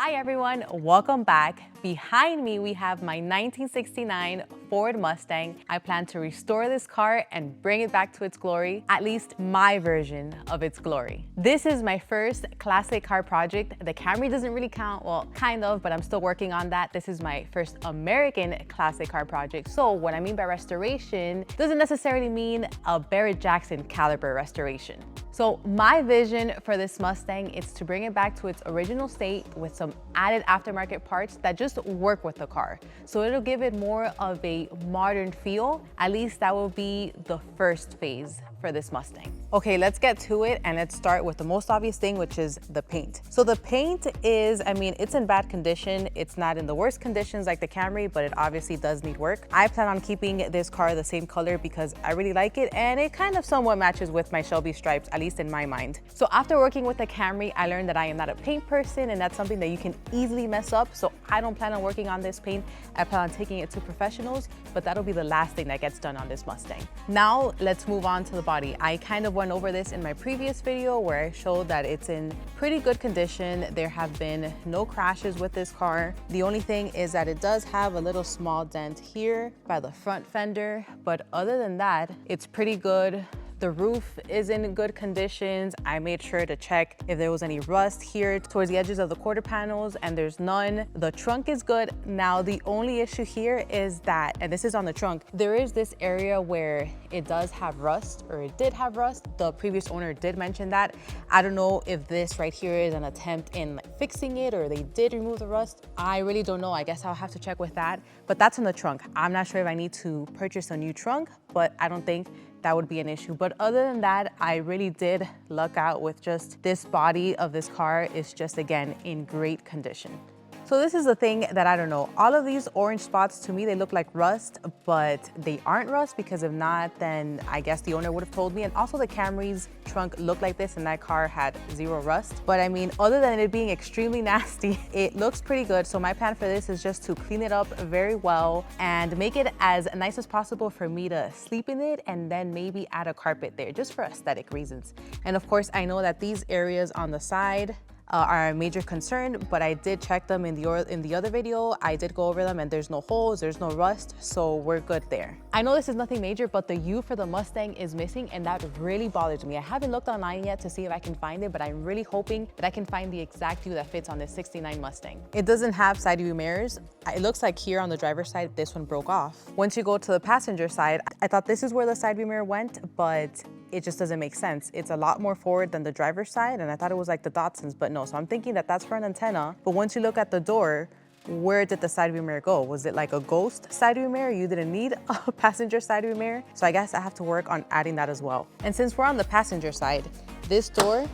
Hi everyone, welcome back. Behind me, we have my 1969 Ford Mustang. I plan to restore this car and bring it back to its glory, at least my version of its glory. This is my first classic car project. The Camry doesn't really count, well, kind of, but I'm still working on that. This is my first American classic car project. So what I mean by restoration doesn't necessarily mean a Barrett Jackson caliber restoration. So my vision for this Mustang is to bring it back to its original state with some added aftermarket parts that just work with the car. So it'll give it more of a modern feel. At least that will be the first phase for this Mustang. Okay, let's get to it and let's start with the most obvious thing, which is the paint. So the paint is, it's in bad condition. It's not in the worst conditions like the Camry, but it obviously does need work. I plan on keeping this car the same color because I really like it and it kind of somewhat matches with my Shelby stripes, at least in my mind. So after working with the Camry, I learned that I am not a paint person and that's something that you can easily mess up. So I don't plan on working on this paint. I plan on taking it to professionals, but that'll be the last thing that gets done on this Mustang. Now let's move on to the body. I kind of went over this in my previous video where I showed that it's in pretty good condition. There have been no crashes with this car. The only thing is that it does have a little small dent here by the front fender, but other than that, it's pretty good. The roof is in good conditions. I made sure to check if there was any rust here towards the edges of the quarter panels, and there's none. The trunk is good. Now, the only issue here is that, and this is on the trunk, there is this area where it does have rust, or it did have rust. The previous owner did mention that. I don't know if this right here is an attempt in fixing it, or they did remove the rust. I really don't know. I guess I'll have to check with that, but that's in the trunk. I'm not sure if I need to purchase a new trunk, but I don't think that would be an issue. But other than that, I really did luck out with just this body of this car is just, again, in great condition. So this is the thing that I don't know. All of these orange spots, to me, they look like rust, but they aren't rust because if not, then I guess the owner would have told me. And also the Camry's trunk looked like this and that car had zero rust. But other than it being extremely nasty, it looks pretty good. So my plan for this is just to clean it up very well and make it as nice as possible for me to sleep in it and then maybe add a carpet there just for aesthetic reasons. And of course, I know that these areas on the side are a major concern, but I did check them in the other video. I did go over them and there's no holes, there's no rust, so we're good there. I know this is nothing major, but the U for the Mustang is missing and that really bothers me. I haven't looked online yet to see if I can find it, but I'm really hoping that I can find the exact U that fits on this 69 Mustang. It doesn't have side view mirrors. It looks like here on the driver's side, this one broke off. Once you go to the passenger side, I thought this is where the side view mirror went, but it just doesn't make sense. It's a lot more forward than the driver's side, and I thought it was like the Datsun's, but no. So I'm thinking that that's for an antenna, but once you look at the door, where did the side view mirror go? Was it like a ghost side view mirror? You didn't need a passenger side view mirror? So I guess I have to work on adding that as well. And since we're on the passenger side, this door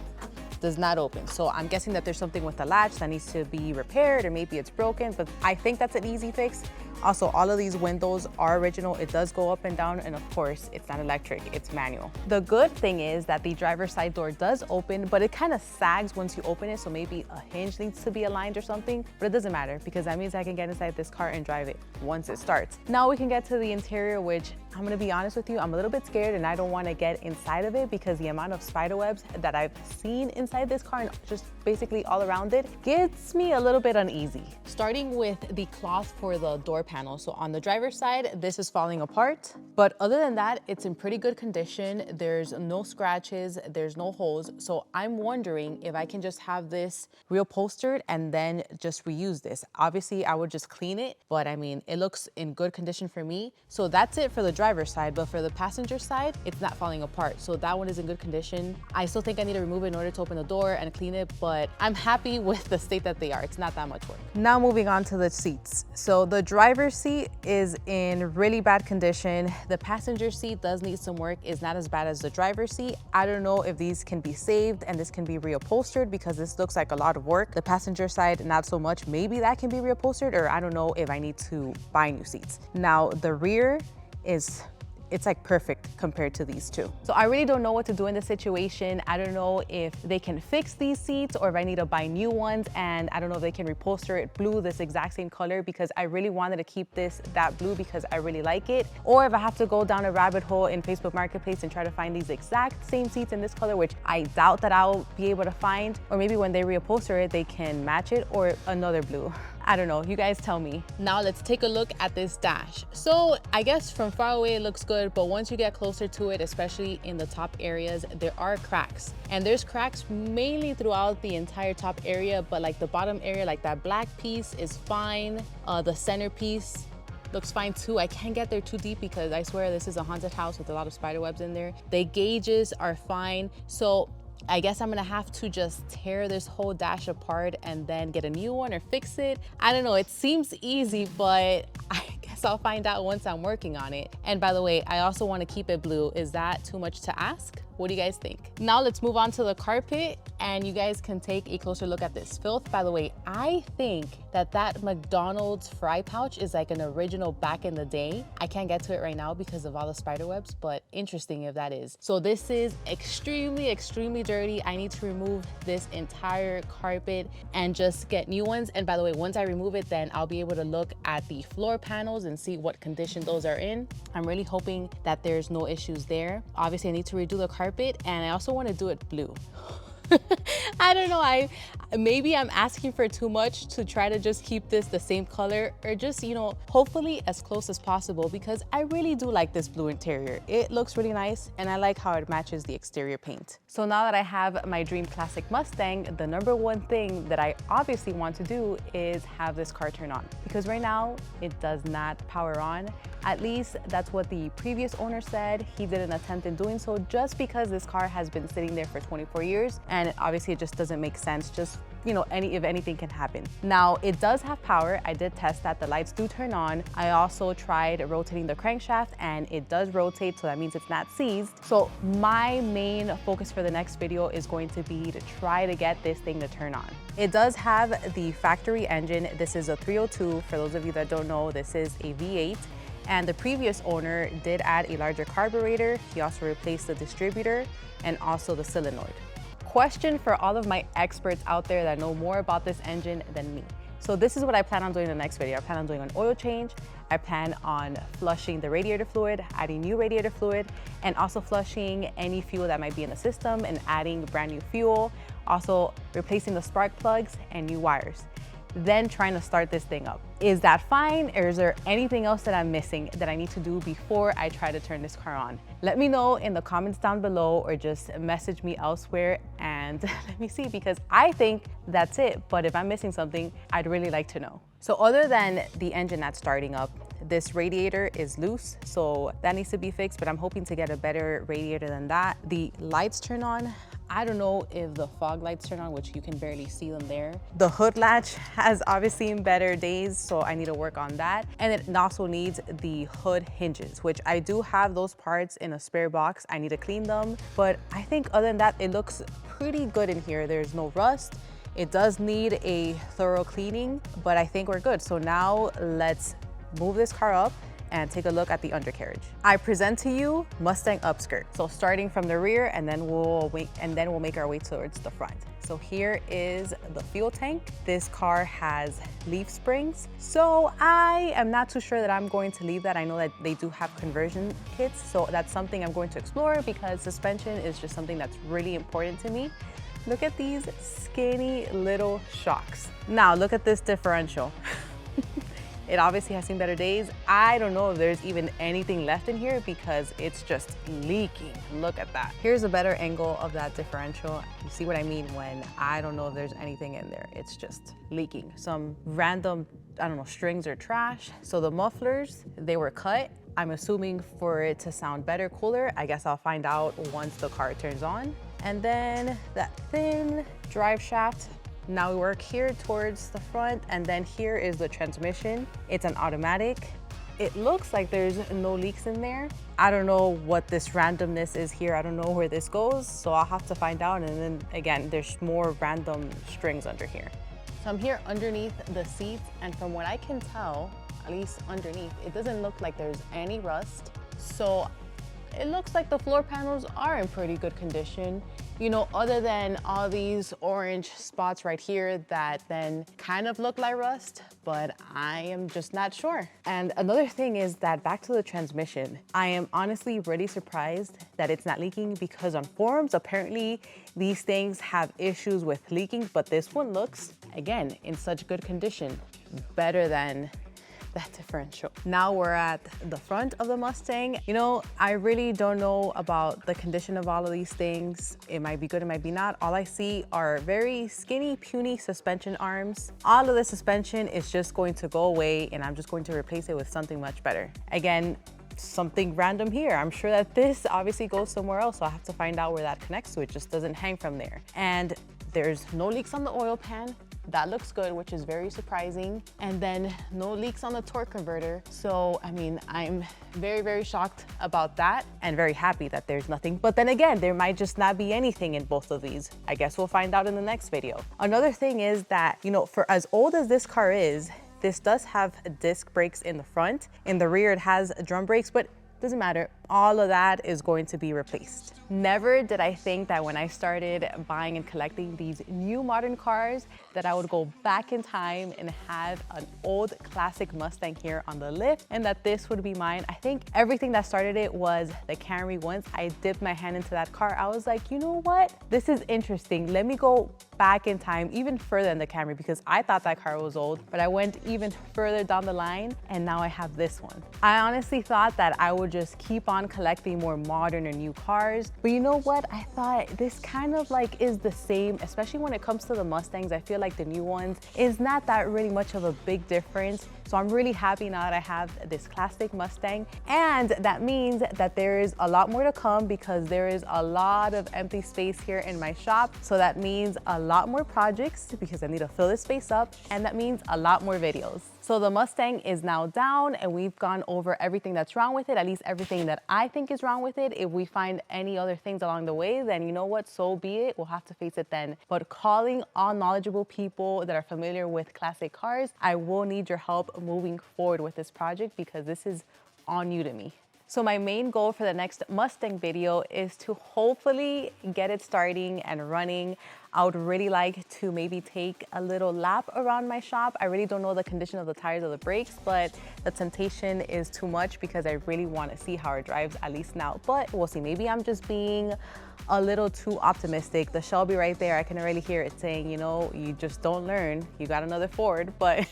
does not open. So I'm guessing that there's something with the latch that needs to be repaired, or maybe it's broken, but I think that's an easy fix. Also, all of these windows are original. It does go up and down, and of course, it's not electric, it's manual. The good thing is that the driver's side door does open, but it kind of sags once you open it, so maybe a hinge needs to be aligned or something, but it doesn't matter because that means I can get inside this car and drive it once it starts. Now we can get to the interior, which I'm gonna be honest with you, I'm a little bit scared and I don't wanna get inside of it because the amount of spider webs that I've seen inside this car and just basically all around it gets me a little bit uneasy. Starting with the cloth for the door panel. So on the driver's side, this is falling apart, but other than that, it's in pretty good condition. There's no scratches, there's no holes. So I'm wondering if I can just have this reupholstered and then just reuse this. Obviously, I would just clean it, but it looks in good condition for me. So that's it for the driver's side, but for the passenger side, it's not falling apart. So that one is in good condition. I still think I need to remove it in order to open the door and clean it, but I'm happy with the state that they are. It's not that much work. Now moving on to the seats. So the driver's seat is in really bad condition. The passenger seat does need some work. It's not as bad as the driver's seat. I don't know if these can be saved and this can be reupholstered because this looks like a lot of work. The passenger side, not so much. Maybe that can be reupholstered, or I don't know if I need to buy new seats. Now the rear is it's like perfect compared to these two. So I really don't know what to do in this situation. I don't know if they can fix these seats or if I need to buy new ones, and I don't know if they can reupholster it blue, this exact same color, because I really wanted to keep this that blue because I really like it. Or if I have to go down a rabbit hole in Facebook Marketplace and try to find these exact same seats in this color, which I doubt that I'll be able to find, or maybe when they reupholster it, they can match it, or another blue. I don't know, you guys tell me. Now let's take a look at this dash. So I guess from far away it looks good, but once you get closer to it, especially in the top areas, there are cracks. And there's cracks mainly throughout the entire top area, but like the bottom area, like that black piece is fine. The center piece looks fine too. I can't get there too deep because I swear this is a haunted house with a lot of spider webs in there. The gauges are fine. So I guess I'm gonna have to just tear this whole dash apart and then get a new one or fix it. I don't know, it seems easy, but I guess I'll find out once I'm working on it. And by the way, I also wanna keep it blue. Is that too much to ask? What do you guys think? Now let's move on to the carpet and you guys can take a closer look at this filth. By the way, I think that McDonald's fry pouch is like an original back in the day. I can't get to it right now because of all the spider webs, but interesting if that is. So this is extremely, extremely dirty. I need to remove this entire carpet and just get new ones. And by the way, once I remove it, then I'll be able to look at the floor panels and see what condition those are in. I'm really hoping that there's no issues there. Obviously, I need to redo the carpet and I also want to do it blue. I don't know, maybe I'm asking for too much to try to just keep this the same color, or just, you know, hopefully as close as possible, because I really do like this blue interior. It looks really nice and I like how it matches the exterior paint. So now that I have my dream classic Mustang, the number one thing that I obviously want to do is have this car turn on, because right now it does not power on. At least that's what the previous owner said. He did an attempt in doing so just because this car has been sitting there for 24 years and obviously it just doesn't make sense. Just, you know, if anything can happen. Now it does have power. I did test that. The lights do turn on. I also tried rotating the crankshaft and it does rotate, so that means it's not seized. So my main focus for the next video is going to be to try to get this thing to turn on. It does have the factory engine. This is a 302. For those of you that don't know, this is a V8. And the previous owner did add a larger carburetor. He also replaced the distributor and also the solenoid. Question for all of my experts out there that know more about this engine than me. So this is what I plan on doing in the next video. I plan on doing an oil change. I plan on flushing the radiator fluid, adding new radiator fluid, and also flushing any fuel that might be in the system and adding brand new fuel. Also replacing the spark plugs and new wires. Then trying to start this thing up. Is that fine, or is there anything else that I'm missing that I need to do before I try to turn this car on? Let me know in the comments down below or just message me elsewhere and let me see, because I think that's it. But if I'm missing something, I'd really like to know. So other than the engine not starting up, this radiator is loose, so that needs to be fixed, but I'm hoping to get a better radiator than that. The lights turn on. I don't know if the fog lights turn on, which you can barely see them there. The hood latch has obviously seen better days, so I need to work on that. And it also needs the hood hinges, which I do have those parts in a spare box. I need to clean them, but I think other than that, it looks pretty good in here. There's no rust. It does need a thorough cleaning, but I think we're good. So now let's move this car up and take a look at the undercarriage. I present to you Mustang upskirt. So starting from the rear, and then we'll make our way towards the front. So here is the fuel tank. This car has leaf springs. So I am not too sure that I'm going to leave that. I know that they do have conversion kits, so that's something I'm going to explore, because suspension is just something that's really important to me. Look at these skinny little shocks. Now look at this differential. It obviously has seen better days. I don't know if there's even anything left in here because it's just leaking. Look at that. Here's a better angle of that differential. You see what I mean when I don't know if there's anything in there. It's just leaking. Some random, I don't know, strings or trash. So the mufflers, they were cut. I'm assuming for it to sound better, cooler. I guess I'll find out once the car turns on. And then that thin drive shaft. Now we work here towards the front, and then here is the transmission. It's an automatic. It looks like there's no leaks in there. I don't know what this randomness is here. I don't know where this goes, so I'll have to find out. And then again, there's more random strings under here. So I'm here underneath the seats, and from what I can tell, at least underneath, it doesn't look like there's any rust. So it looks like the floor panels are in pretty good condition. You know, other than all these orange spots right here that then kind of look like rust, but I am just not sure. And another thing is that back to the transmission, I am honestly really surprised that it's not leaking, because on forums, apparently these things have issues with leaking, but this one looks, again, in such good condition, better than that differential. Now we're at the front of the Mustang. You know, I really don't know about the condition of all of these things. It might be good, it might be not. All I see are very skinny, puny suspension arms. All of the suspension is just going to go away, and I'm just going to replace it with something much better. Again, something random here. I'm sure that this obviously goes somewhere else, so I have to find out where that connects to. It just doesn't hang from there. And there's no leaks on the oil pan. That looks good, which is very surprising. And then no leaks on the torque converter. So, I mean, I'm very, very shocked about that and very happy that there's nothing. But then again, there might just not be anything in both of these. I guess we'll find out in the next video. Another thing is that, you know, for as old as this car is, this does have disc brakes in the front. In the rear, it has drum brakes, but doesn't matter. All of that is going to be replaced. Never did I think that when I started buying and collecting these new modern cars that I would go back in time and have an old classic Mustang here on the lift, and that this would be mine. I think everything that started it was the Camry. Once I dipped my hand into that car, I was like, you know what? This is interesting. Let me go back in time even further than the Camry, because I thought that car was old, but I went even further down the line and now I have this one. I honestly thought that I would just keep on collecting more modern or new cars, but you know what? I thought this kind of like is the same, especially when it comes to the Mustangs. I feel like the new ones is not that really much of a big difference. So I'm really happy now that I have this classic Mustang, and that means that there is a lot more to come, because there is a lot of empty space here in my shop. So that means a lot more projects, because I need to fill this space up, and that means a lot more videos. So the Mustang is now down, and we've gone over everything that's wrong with it, at least everything that I think is wrong with it. If we find any other things along the way, then you know what, so be it. We'll have to face it then. But calling all knowledgeable people that are familiar with classic cars, I will need your help moving forward with this project, because this is all new to me. So my main goal for the next Mustang video is to hopefully get it starting and running. I would really like to maybe take a little lap around my shop. I really don't know the condition of the tires or the brakes, but the temptation is too much, because I really want to see how it drives, at least now. But we'll see. Maybe I'm just being a little too optimistic. The Shelby right there, I can already hear it saying, you know, you just don't learn. You got another Ford, but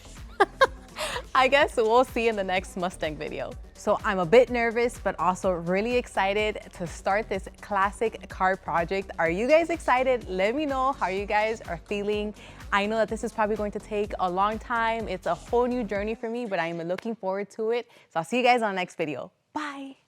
I guess we'll see in the next Mustang video. So I'm a bit nervous, but also really excited to start this classic car project. Are you guys excited? Let me know how you guys are feeling. I know that this is probably going to take a long time. It's a whole new journey for me, but I am looking forward to it. So I'll see you guys on the next video. Bye.